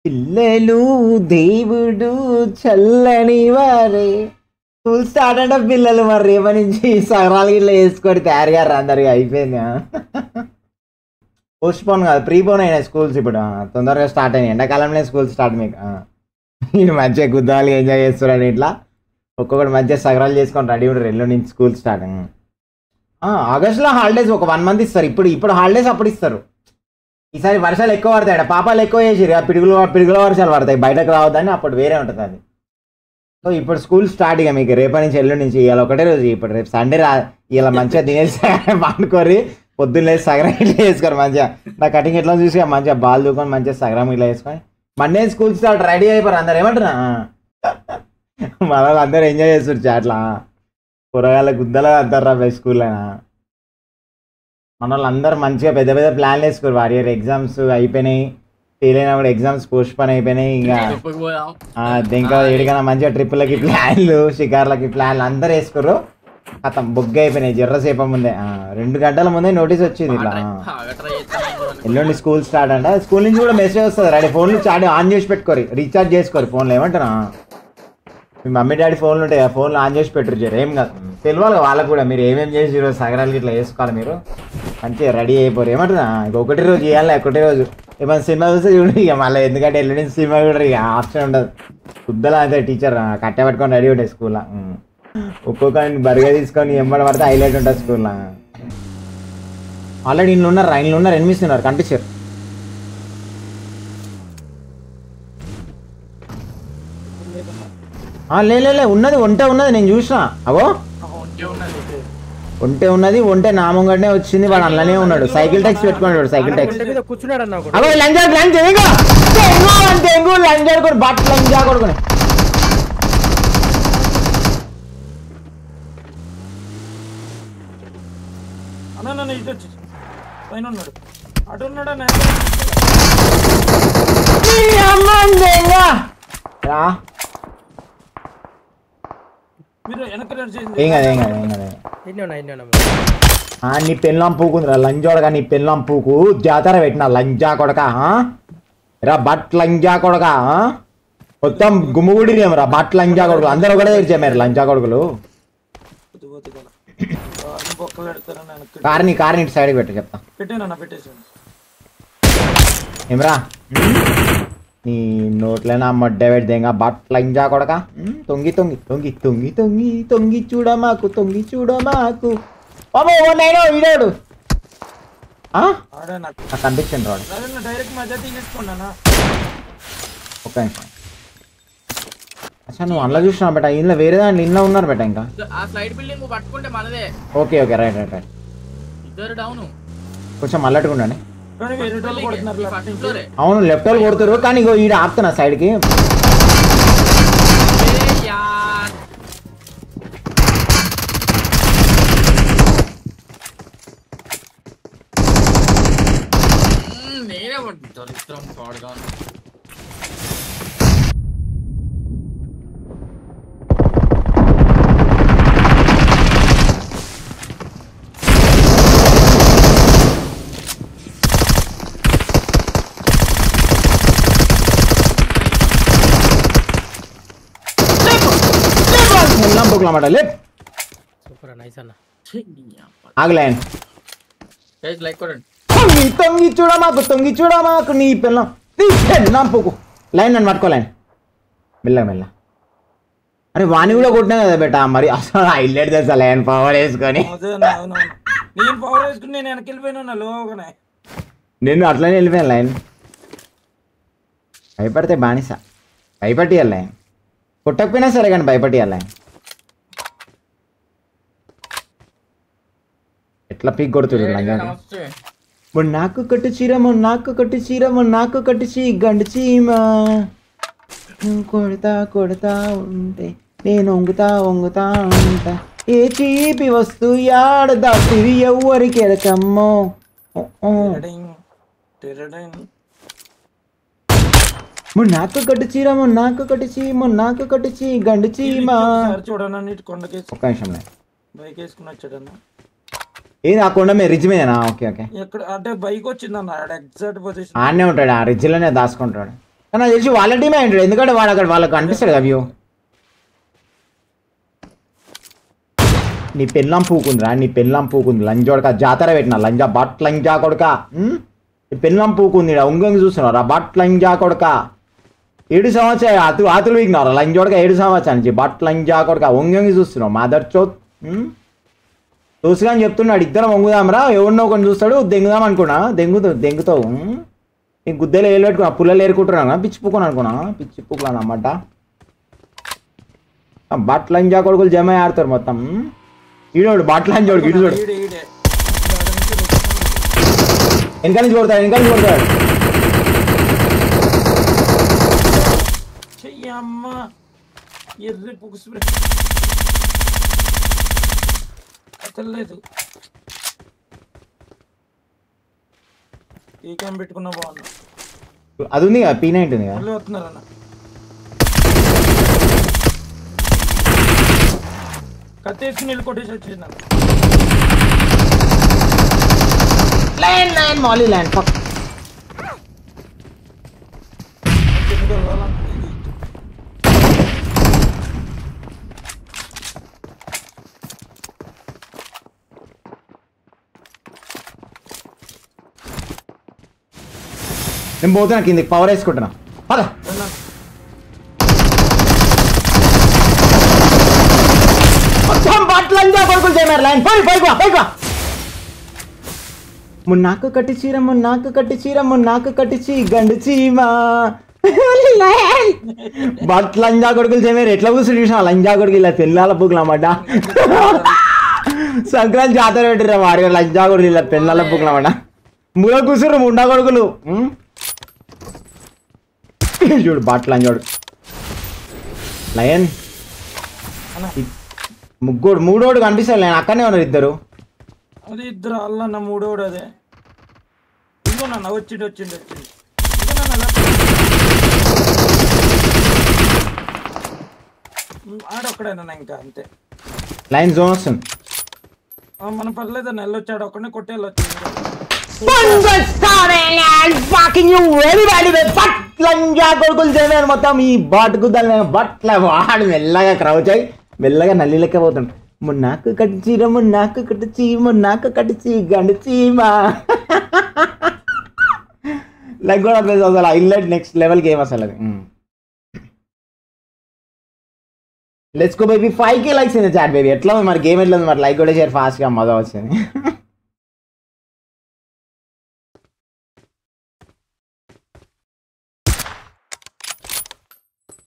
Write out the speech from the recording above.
పిల్లలు దేవుడు చల్లని వారే. స్కూల్ స్టార్ట్ అంటే పిల్లలు మరి రేపటి నుంచి సగరాలు ఇట్లా వేసుకొని తయారుగా అందరికి అయిపోయింది. పోస్ట్పోన్ కాదు, ప్రీపోన్ అయినాయి స్కూల్స్. ఇప్పుడు తొందరగా స్టార్ట్ అయినాయి. ఎండాకాలంలో స్కూల్ స్టార్ట్ మీకు. మీరు మంచిగా గుద్దాలు ఎంజాయ్ చేస్తున్నారని ఇట్లా ఒక్కొక్కటి మంచిగా సగరాలు చేసుకొని రెడీ ఉంటారు. ఎల్లుండి నుంచి స్కూల్ స్టార్ట్. ఆగస్టులో హాలిడేస్ ఒక 1 month ఇస్తారు. ఇప్పుడు హాలిడేస్ అప్పుడు ఇస్తారు. ఈసారి వర్షాలు ఎక్కువ పడతాయి. పాపాలు ఎక్కువ చేసిరు, పిడుగుల వర్షాలు పడతాయి, బయటకు రావద్దని. అప్పుడు వేరే ఉంటుంది అది. సో ఇప్పుడు స్కూల్ స్టార్ట్. ఇక మీకు రేపటి నుంచి ఎల్లుండి నుంచి ఇవాళ ఒకటే రోజు. ఇప్పుడు రేపు సండే ఇలా మంచిగా తినేసి పండుకొని పొద్దున్న లేసి సగరం ఇట్లా వేసుకోరు. మంచిగా నా కటింగ్ ఎట్లా చూసి మంచిగా బాల్ దూకొని మంచిగా సగరం ఇట్లా వేసుకొని మండే స్కూల్ స్టార్ట్ రెడీ అయిపోయారు అందరు. ఏమంటున్నా మన వాళ్ళు అందరూ ఎంజాయ్ చేస్తారు చాట్లా. కూరగాయల గుద్దలో అంటారు రా స్కూల్లో. మన వాళ్ళు అందరూ మంచిగా పెద్ద పెద్ద ప్లాన్లు వేసుకోరు. వారియర్ ఎగ్జామ్స్ అయిపోయినాయి, ఫెయిల్ అయినా కూడా ఎగ్జామ్స్ పోస్ట్ పోన్ అయిపోయినాయి. ఇంకా ఎడికైనా మంచిగా ట్రిప్పులకి ప్లాన్లు, షికార్లకి ప్లాన్లు అందరు వేసుకోరు. కథం బొగ్గ అయిపోయినాయి. జర్రసేప ముందే 2 గంటల ముందే నోటీస్ వచ్చింది ఇట్లా ఎల్లుండి స్కూల్ స్టార్ట్ అంట. స్కూల్ నుంచి కూడా మెసేజ్ వస్తుంది. రెడీ ఫోన్లు చాటి ఆన్ చేసి పెట్టుకోరు, రీఛార్జ్ చేసుకోరు ఫోన్లు. ఏమంటారా మీ మమ్మీ డాడీ ఫోన్లు ఉంటాయి, ఆ ఫోన్లు ఆన్ చేసి పెట్టరు. ఏం కాదు, తెలియాలి వాళ్ళకు కూడా మీరు ఏమేమి చేసి ఈరోజు సగరాలకి ఇట్లా వేసుకోవాలి. మీరు మంచిగా రెడీ అయిపోరు. ఏమంటారా ఒకటి రోజు చేయాలి, ఒకటే రోజు ఏమైనా సినిమా చూస్తే చూడండి. ఇక మళ్ళీ ఎందుకంటే ఎల్లుండి సినిమా కూడా ఇక ఆప్షన్ ఉండదు. శుద్ధలా అయితే టీచర్ కట్టె పట్టుకొని రెడీ ఉంటాయి స్కూల్లో. ఒక్కొక్కరిని బరిగా తీసుకొని ఎంబడి పడితే హైలైట్ ఉంటుంది స్కూల్లో. ఆల్రెడీ ఇల్లు ఉన్నారు ఎనిమిది ఉన్నారు కనిపించారు. లే ఉన్నది ఒంటే ఉన్నది, నేను చూసిన. అవో ఒంటే నామంగానే వచ్చింది. వాడు అందులోనే ఉన్నాడు. సైకిల్ ట్యాక్స్ పెట్టుకున్నాడు. సైకిల్ ట్యాక్స్ అవో లంజా కొడు బట్ లంజా కొడుకుని నీ పెళ్ళాం పూకుందిరా లంజోడగా. నీ పెళ్ళాం పూకు జాతర పెట్టిన లంజా కొడక రా బట్ లంజా కొడక. మొత్తం గుమ్ముగుడిరేమరా బట్ లంజా కొడుకులు అందరూ కూడా తెరిచా మీరు లంజా కొడుకులు. కార్ని ఇటు సైడ్కి పెట్టు చెప్తా. ఏమరా నీ నోట్లైనా మొడ్డ పెడితేగా బట్ల ఇంజా కొడక. తొంగి తొంగి తొంగి తొంగి తొంగి తొంగి చూడమాకు, తొంగి చూడమాకు. బాబు నైనో వీడాడు కనిపించండి రాడు. ఒక్క నిమిషం. అచ్చా నువ్వు అందులో చూసినావు బెట. ఇంట్లో వేరే దాంట్లో ఇంట్లో ఉన్నారు బెట. ఇంకా ఓకే రైట్ కొంచెం అల్లట్టుకుండండి. అవును లెఫ్ట్ వాళ్ళు కొడుతారు కానీ ఇగో ఈడ ఆపుతున్నా సైడ్కి. తొంగి చూడమాకు నీ పిల్లం పోకు. లైన్ నన్ను పట్టుకో లైన్ మెల్ల. అరే వాణి కూడా కొట్టినా కదా బెట. మరి అసలు హైలైట్ తెలుసా లైన్ పవర్ వేసుకొని. నేను అట్లనే వెళ్ళిపోయాను లైన్. భయపడితే బానిస. భయపట్టియాలి లైన్. కొట్టకపోయినా సరే కానీ భయపట్టియాలి. ఎట్లా పీక్ కొడుతుడు నాకు కట్టు చీరము నాకు కట్టు చీ గండు చీమ. కొడతా ఉంటే నేను వంగుతా ఉంటా. ఏ చీపి వస్తూ యాడదా తిరి ఎవ్వరికి ఎరకమ్మో. నాకు కట్టు చీరము నాకు కట్టు చీ గండు చీమ. ఒక్క నిమిషం ఏది ఆ కొండ మీద రిజ్ మీదనా? ఓకే అంటే బైక్ వచ్చిందన్న ఎగ్జాక్ట్ పొజిషన్ ఆడనే ఉంటాడు. ఆ రిజ్ లోనే దాచుకుంటాడు. కానీ నాకు తెలిసి వాళ్ళ టీమే అంటాడు, ఎందుకంటే వాడు అక్కడ వాళ్ళకి అనిపిస్తాడు కదా వ్యూ. నీ పెళ్ళం పూకుందిరా, నీ పెళ్ళం పూకుంది లంజోడక, జాతర పెట్టిన లంజా బట్ లంజా కొడక. నీ పెళ్ళం పూకుంది, ఉంగంగి చూస్తున్నారా బట్ లంజా కొడక. 7 సంవత్సరాలు ఆతులు వీగినారా లంజోడక, 7 సంవత్సరాల నుంచి బట్ లంజా కొడక ఉంగంగి చూస్తున్నావు మదర్ చోత్. చూసుగాని చెప్తున్నాడు, ఇద్దరం వంగుదాంరా, ఎవరినో ఒకటి చూస్తాడు దెంగుదాం అనుకున్నా, దెంగుతావు. నీకు గుద్దెలు ఏలు పెట్టుకున్నా, పుల్లలు ఏరుకుంటున్నా, పిచ్చి పుక్కుని అనుకున్నా, పిచ్చి పుక్కులు అన్నమాట. బట్ లంజా కొడుకులు జమ ఆడతారు మొత్తం. ఈడోడు బట్ లంజోడు ఇడు చూడు, వెనకాల నుంచి కొడతాడు, వెనకాల నుంచి కొడతాడు. పెట్టుకున్నా బాగుంది. అది ఉంది కదా P90 ఉంది కదా. వస్తున్నారన్న కత్తేసుకుని వెళ్ళి కొట్టేసి వచ్చింది. లైన్ మాలీ ల్యాండ్ ఫక్. నేను పోతున్నా కిందికి, పవర్ వేసుకుంటున్నా. పద బట్లంజా కొడుకులు చేయమారు లైన్ పైకి. మున్నాకు కట్టి చీర, మున్నాకు కట్టి చీర, మున్నాకు కట్టించి గండు చీమా. బట్లంజా కొడుకులు చేయమారు ఎట్లా కూర్చుని చూసిన లంజా కొడుకు ఇలా పెళ్ళాల పూకులు అన్నమాట. సంక్రాంతి జాతర పెట్టిరా వారి లంజా కొడుకులు ఇలా పెళ్ళాల పూకులు అన్నమాట. మూల కూర్చురు ముండా కొడుకులు. చూడు బట్లంజోడు లయన్ మూడోడు కనిపిస్తాడు. నేను అక్కడనే ఉన్నారు ఇద్దరు. అదే ఇద్దరు అల్ల మూడోడు. అదే ఇంకో నన్న వచ్చిండు ఆడొక్కడేనా ఇంకా అంతే. లైన్ జోన్ వస్తుంది. మనం పర్లేదు నెల్లొచ్చాడు ఒక్కడే కొట్టేళ్ళొచ్చు. కొడుకులు చేయలేదు మొత్తం ఈ బాట్ గుద్దలు బట్ల వాడు మెల్లగా క్రౌచ్ అయి మెల్లగా నల్లి లెక్క పోతుండు. మున్నాకు కట్టిచీర, మున్నాకు కట్టించి, మున్నాకు కట్టించి గండు చీమా. లైక్ కూడా ప్లేస్ అసలు హైలైట్ నెక్స్ట్ లెవెల్ గేమ్ అసలు అది. Let's go baby 5K likes in the chat baby. ఎట్లా మరి గేమ్ ఎట్లా ఉంది మరి, లైక్ కూడా షేర్ ఫాస్ట్గా మజా వచ్చింది.